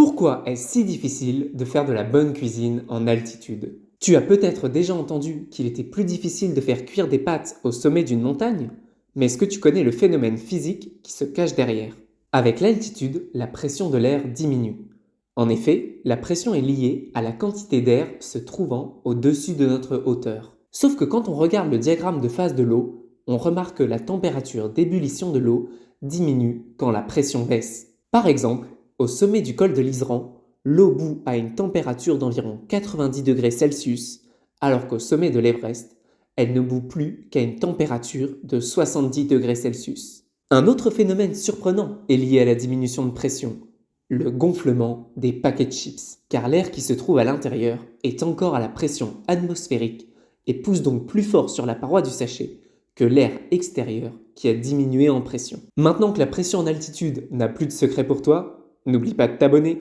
Pourquoi est-ce si difficile de faire de la bonne cuisine en altitude? Tu as peut-être déjà entendu qu'il était plus difficile de faire cuire des pâtes au sommet d'une montagne, mais est-ce que tu connais le phénomène physique qui se cache derrière? Avec l'altitude, la pression de l'air diminue. En effet, la pression est liée à la quantité d'air se trouvant au-dessus de notre hauteur. Sauf que quand on regarde le diagramme de phase de l'eau, on remarque que la température d'ébullition de l'eau diminue quand la pression baisse. Par exemple, au sommet du col de l'Isran, l'eau bout à une température d'environ 90 degrés Celsius, alors qu'au sommet de l'Everest, elle ne bout plus qu'à une température de 70 degrés Celsius. Un autre phénomène surprenant est lié à la diminution de pression, le gonflement des paquets de chips, car l'air qui se trouve à l'intérieur est encore à la pression atmosphérique et pousse donc plus fort sur la paroi du sachet que l'air extérieur qui a diminué en pression. Maintenant que la pression en altitude n'a plus de secret pour toi, n'oublie pas de t'abonner.